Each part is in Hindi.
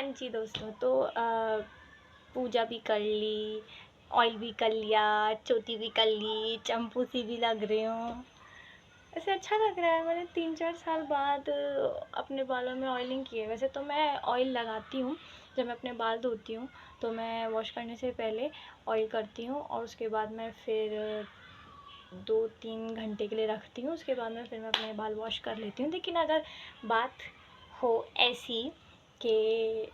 हाँ जी दोस्तों, तो पूजा भी कर ली, ऑयल भी कर लिया, चोटी भी कर ली, चंपू सी भी लग रही हूँ। ऐसे अच्छा लग रहा है। मैंने 3-4 साल बाद अपने बालों में ऑयलिंग की है। वैसे तो मैं ऑयल लगाती हूँ जब मैं अपने बाल धोती हूँ, तो मैं वॉश करने से पहले ऑयल करती हूँ और उसके बाद मैं फिर 2-3 घंटे के लिए रखती हूँ। उसके बाद में फिर मैं अपने बाल वॉश कर लेती हूँ। लेकिन अगर बात हो ऐसी कि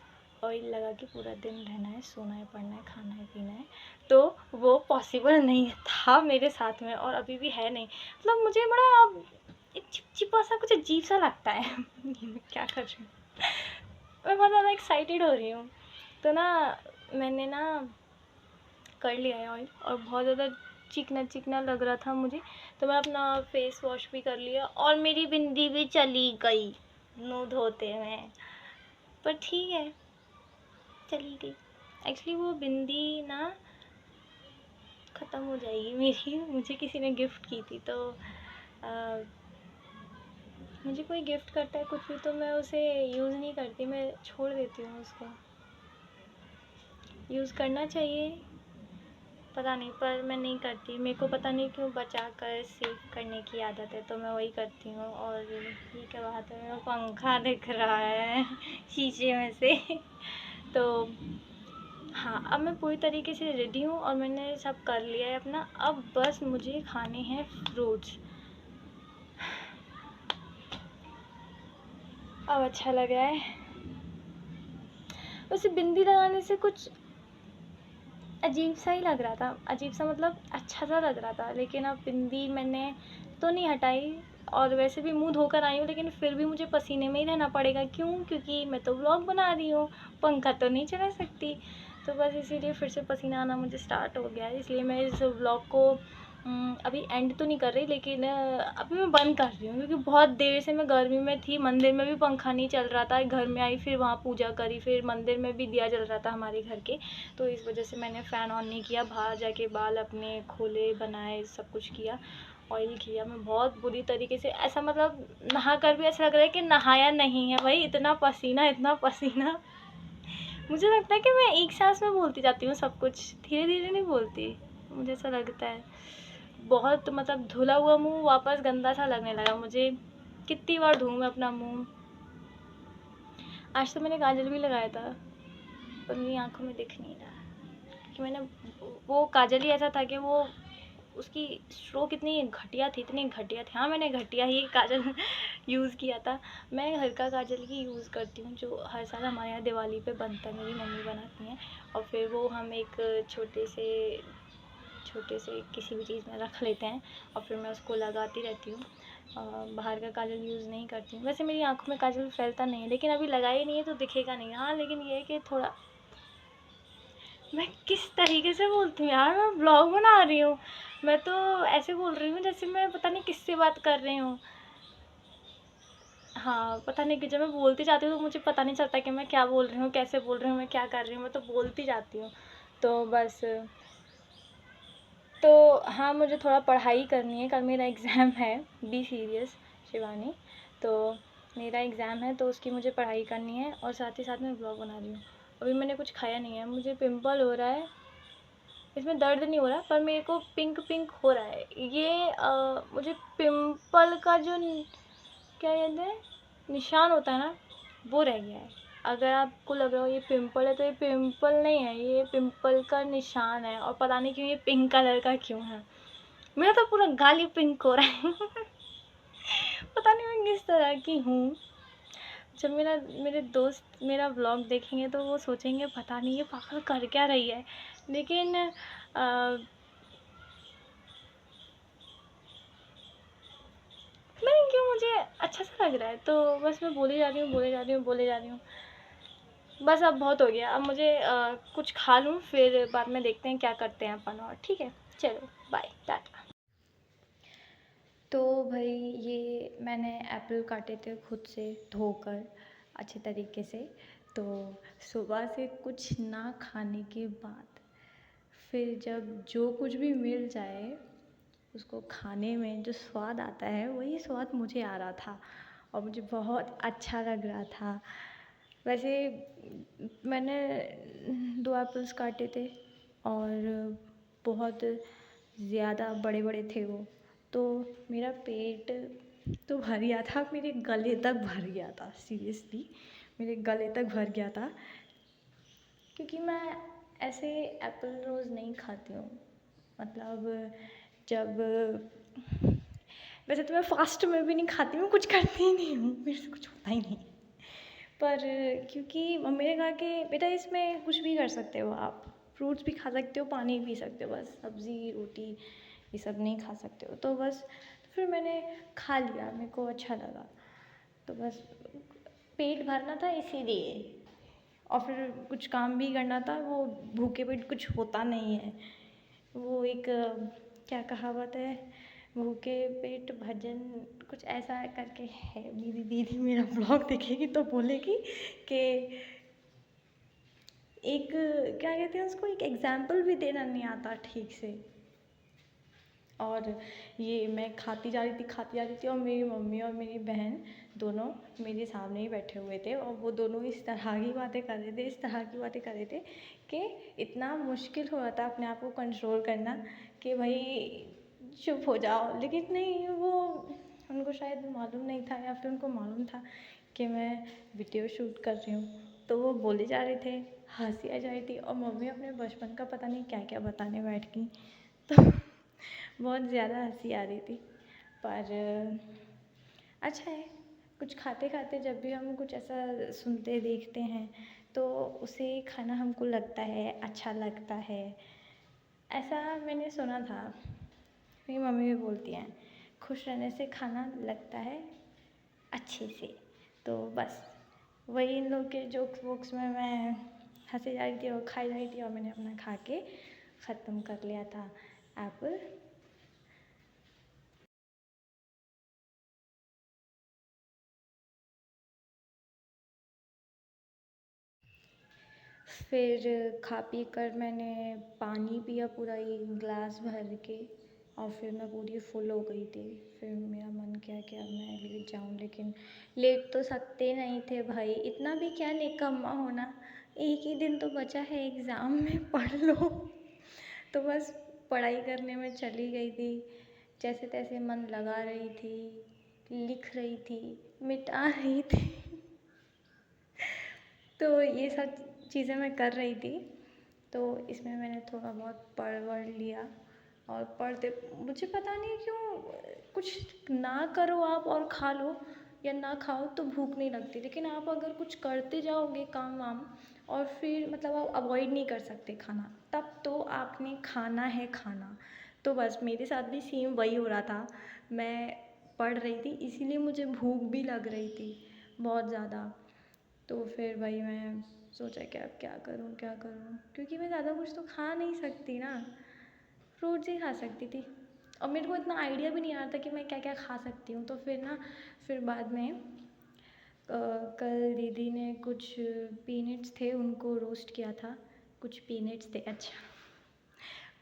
ऑयल लगा के पूरा दिन रहना है, सोना है, पढ़ना है, खाना है, पीना है, तो वो पॉसिबल नहीं था मेरे साथ में और अभी भी है नहीं। मतलब मुझे बड़ा एक चिपचिपा सा कुछ अजीब सा लगता है। मैं क्या कर रही हूँ, मैं बहुत ज़्यादा एक्साइटेड हो रही हूँ। तो ना मैंने ना कर लिया है ऑयल और बहुत ज़्यादा चिकना चिकना लग रहा था मुझे, तो मैं अपना फेस वॉश भी कर लिया और मेरी बिंदी भी चली गई मुँह धोते में। पर ठीक है, चली गई। एक्चुअली वो बिंदी ना ख़त्म हो जाएगी मेरी। मुझे किसी ने गिफ्ट की थी, तो मुझे कोई गिफ्ट करता है कुछ भी तो मैं उसे यूज़ नहीं करती, मैं छोड़ देती हूँ उसको। यूज़ करना चाहिए, पता नहीं, पर मैं नहीं करती। मेरे को पता नहीं क्यों बचा कर सेव करने की आदत है, तो मैं वही करती हूँ। और ये क्या बात है, मेरा पंखा दिख रहा है शीशे में से। तो हाँ, अब मैं पूरी तरीके से रेडी हूँ और मैंने सब कर लिया है अपना। अब बस मुझे खाने हैं फ्रूट्स। अब अच्छा लग रहा है। वैसे बिंदी लगाने से कुछ अजीब सा ही लग रहा था, अजीब सा मतलब अच्छा सा लग रहा था। लेकिन अब बिंदी मैंने तो नहीं हटाई और वैसे भी मुंह धोकर आई हूँ, लेकिन फिर भी मुझे पसीने में ही रहना पड़ेगा। क्यों? क्योंकि मैं तो व्लॉग बना रही हूँ, पंखा तो नहीं चला सकती। तो बस इसीलिए फिर से पसीना आना मुझे स्टार्ट हो गया है। इसलिए मैं इस व्लॉग को अभी एंड तो नहीं कर रही, लेकिन अभी मैं बंद कर रही हूँ क्योंकि बहुत देर से मैं गर्मी में थी। मंदिर में भी पंखा नहीं चल रहा था, घर में आई फिर वहाँ पूजा करी, फिर मंदिर में भी दिया जल रहा था हमारे घर के, तो इस वजह से मैंने फ़ैन ऑन नहीं किया। बाहर जाके बाल अपने खोले, बनाए, सब कुछ किया, ऑयल किया। मैं बहुत बुरी तरीके से, ऐसा मतलब नहा कर भी ऐसा लग रहा है कि नहाया नहीं है भाई, इतना पसीना, इतना पसीना। मुझे लगता है कि मैं एक सांस में बोलती जाती हूँ सब कुछ, धीरे धीरे नहीं बोलती। मुझे ऐसा लगता है बहुत, मतलब धुला हुआ मुंह वापस गंदा सा लगने लगा मुझे। कितनी बार धोऊं मैं अपना मुंह। आज तो मैंने काजल भी लगाया था पर मेरी आंखों में दिख नहीं रहा कि मैंने, वो काजल ही ऐसा था कि वो, उसकी स्ट्रोक इतनी घटिया थी, इतनी घटिया थी। हाँ, मैंने घटिया ही काजल यूज़ किया था। मैं हल्का काजल ही यूज़ करती हूँ जो हर साल हमारे यहाँ दिवाली पे बनता है, मेरी मम्मी बनाती हैं। और फिर वो हम एक छोटे से किसी भी चीज़ में रख लेते हैं और फिर मैं उसको लगाती रहती हूँ। बाहर का काजल यूज़ नहीं करती हूँ। वैसे मेरी आँखों में काजल फैलता नहीं है, लेकिन अभी लगाई नहीं है तो दिखेगा नहीं। हाँ, लेकिन ये है कि थोड़ा, मैं किस तरीके से बोलती हूँ यार, मैं ब्लॉग बना रही हूँ। मैं तो ऐसे बोल रही हूँ जैसे मैं पता नहीं किससे बात कर रही हूँ। हाँ, पता नहीं कि जब मैं बोलती जाती हूँ तो मुझे पता नहीं चलता कि मैं क्या बोल रही हूँ, कैसे बोल रही हूँ, मैं क्या कर रही हूँ, मैं तो बोलती जाती हूँ। तो बस, तो हाँ, मुझे थोड़ा पढ़ाई करनी है। कल मेरा एग्ज़ाम है, बी सीरियस शिवानी। तो मेरा एग्ज़ाम है तो उसकी मुझे पढ़ाई करनी है और साथ ही साथ मैं ब्लॉग बना रही हूँ। अभी मैंने कुछ खाया नहीं है, मुझे पिंपल हो रहा है। इसमें दर्द नहीं हो रहा पर मेरे को पिंक पिंक हो रहा है। ये मुझे पिंपल का जो क्या कहते हैं, निशान होता है ना, वो रह गया है। अगर आपको लग रहा हो ये पिंपल है, तो ये पिंपल नहीं है, ये पिंपल का निशान है। और पता नहीं क्यों ये पिंक कलर का क्यों है। मेरा तो पूरा गाल ही पिंक हो रहा है पता नहीं मैं किस तरह की हूँ। जब मेरे दोस्त मेरा व्लॉग देखेंगे तो वो सोचेंगे पता नहीं ये पागल कर क्या रही है। लेकिन नहीं, क्यों मुझे अच्छा सा लग रहा है, तो बस मैं बोले जा रही हूँ, बोले जा रही हूँ, बोले जा रही हूँ। बस अब बहुत हो गया। अब मुझे कुछ खा लूँ, फिर बाद में देखते हैं क्या करते हैं अपन। और ठीक है, चलो बाय, टाटा। तो भाई ये मैंने एप्पल काटे थे खुद से धोकर अच्छे तरीके से। तो सुबह से कुछ ना खाने के बाद फिर जब जो कुछ भी मिल जाए उसको खाने में जो स्वाद आता है वही स्वाद मुझे आ रहा था और मुझे बहुत अच्छा लग रहा था। वैसे मैंने 2 एप्पल्स काटे थे और बहुत ज़्यादा बड़े-बड़े थे वो, तो मेरा पेट तो भर गया था, मेरे गले तक भर गया था, सीरियसली मेरे गले तक भर गया था, क्योंकि मैं ऐसे एप्पल रोज़ नहीं खाती हूँ। मतलब जब वैसे तो मैं फ़ास्ट में भी नहीं खाती हूँ, कुछ करती ही नहीं हूँ, मेरे से कुछ होता ही नहीं। पर क्योंकि मम्मी ने कहा कि बेटा इसमें कुछ भी कर सकते हो आप, फ्रूट्स भी खा सकते हो, पानी भी पी सकते हो, बस सब्ज़ी रोटी ये सब नहीं खा सकते हो। तो बस फिर मैंने खा लिया, मेरे को अच्छा लगा, तो बस पेट भरना था इसीलिए। और फिर कुछ काम भी करना था, वो भूखे पेट कुछ होता नहीं है। वो एक क्या कहावत है, भूखे पेट भजन कुछ ऐसा करके है। मेरी दीदी मेरा ब्लॉग देखेगी तो बोलेगी कि एक क्या कहते हैं उसको, एक एग्जाम्पल भी देना नहीं आता ठीक से। और ये मैं खाती जा रही थी और मेरी मम्मी और मेरी बहन दोनों मेरे सामने ही बैठे हुए थे और वो दोनों इस तरह की बातें कर रहे थे, इस तरह की बातें कर रहे थे कि इतना मुश्किल हो रहा था अपने आप को कंट्रोल करना कि भाई चुप हो जाओ। लेकिन नहीं, वो उनको शायद मालूम नहीं था या फिर उनको मालूम था कि मैं वीडियो शूट कर रही हूँ, तो वो बोले जा रहे थे, हंसी आ जा रही थी और मम्मी अपने बचपन का पता नहीं क्या क्या बताने बैठ गई। तो बहुत ज़्यादा हंसी आ रही थी। पर अच्छा है, कुछ खाते खाते जब भी हम कुछ ऐसा सुनते देखते हैं तो उसे खाना हमको लगता है अच्छा लगता है। ऐसा मैंने सुना था, मेरी मम्मी भी बोलती हैं, खुश रहने से खाना लगता है अच्छे से। तो बस वही इन लोग के जोक्स वोक्स में मैं हंसी जा रही थी और खाई जा रही थी और मैंने अपना खा के ख़त्म कर लिया था एप्पल। फिर खा पी कर मैंने पानी पिया पूरा 1 गिलास भर के और फिर मैं पूरी फुल हो गई थी। फिर मेरा मन किया कि अब मैं लेट जाऊँ, लेकिन लेट तो सकते नहीं थे भाई, इतना भी क्या निकम्मा होना, एक ही दिन तो बचा है एग्ज़ाम में, पढ़ लो। तो बस पढ़ाई करने में चली गई थी, जैसे तैसे मन लगा रही थी, लिख रही थी, मिटा रही थी। तो ये सब चीज़ें मैं कर रही थी, तो इसमें मैंने थोड़ा बहुत पढ़ वढ़ लिया। और पढ़ते मुझे पता नहीं क्यों कुछ ना करो आप और खा लो या ना खाओ तो भूख नहीं लगती, लेकिन आप अगर कुछ करते जाओगे काम वाम और फिर मतलब आप अवॉइड नहीं कर सकते खाना, तब तो आपने खाना है खाना। तो बस मेरे साथ भी सेम वही हो रहा था, मैं पढ़ रही थी इसीलिए मुझे भूख भी लग रही थी बहुत ज़्यादा। तो फिर भाई मैं सोचा कि अब क्या करूँ, क्योंकि मैं ज़्यादा कुछ तो खा नहीं सकती ना, फ्रूट्स ही खा सकती थी। और मेरे को इतना आइडिया भी नहीं आ रहा था कि मैं क्या क्या खा सकती हूँ। तो फिर ना, फिर बाद में कल दीदी ने कुछ पीनट्स थे उनको रोस्ट किया था, कुछ पीनट्स थे, अच्छा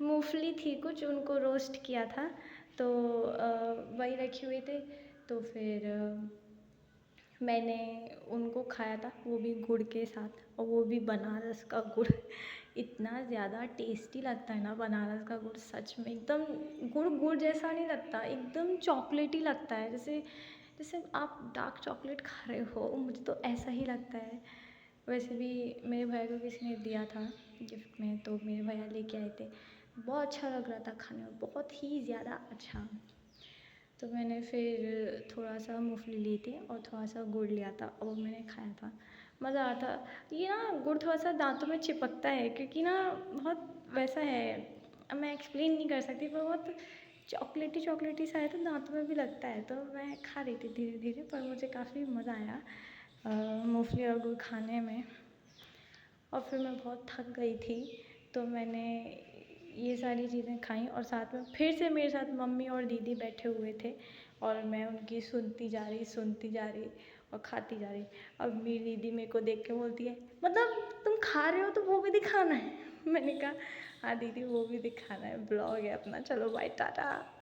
मूंगफली थी कुछ, उनको रोस्ट किया था, तो वही रखे हुए थे। तो फिर मैंने उनको खाया था, वो भी गुड़ के साथ, और वो भी बनारस का गुड़। इतना ज़्यादा टेस्टी लगता है ना बनारस का गुड़, सच में एकदम गुड़ गुड़ जैसा नहीं लगता, एकदम चॉकलेटी लगता है, जैसे जैसे आप डार्क चॉकलेट खा रहे हो, मुझे तो ऐसा ही लगता है। वैसे भी मेरे भैया को किसी ने दिया था गिफ्ट में, तो मेरे भैया लेके आए थे, बहुत अच्छा लग रहा था खाने में, बहुत ही ज़्यादा अच्छा। तो मैंने फिर थोड़ा सा मूँगफली ली थी और थोड़ा सा गुड़ लिया था और वो मैंने खाया था, मज़ा आता। ये ना गुड़ थोड़ा सा दांतों में चिपकता है, क्योंकि ना बहुत वैसा है, अब मैं एक्सप्लेन नहीं कर सकती, पर बहुत चॉकलेटी चॉकलेटी सा है तो दांतों में भी लगता है। तो मैं खा रही थी धीरे धीरे, पर मुझे काफ़ी मज़ा आया मूँगफली और गुड़ खाने में। और फिर मैं बहुत थक गई थी, तो मैंने ये सारी चीज़ें खाई और साथ में फिर से मेरे साथ मम्मी और दीदी बैठे हुए थे और मैं उनकी सुनती जा रही और खाती जा रही। अब मेरी दीदी मेरे को देख के बोलती है, मतलब तुम खा रहे हो तो वो भी दिखाना है। मैंने कहा हाँ दीदी वो भी दिखाना है, ब्लॉग है अपना, चलो बाय टाटा।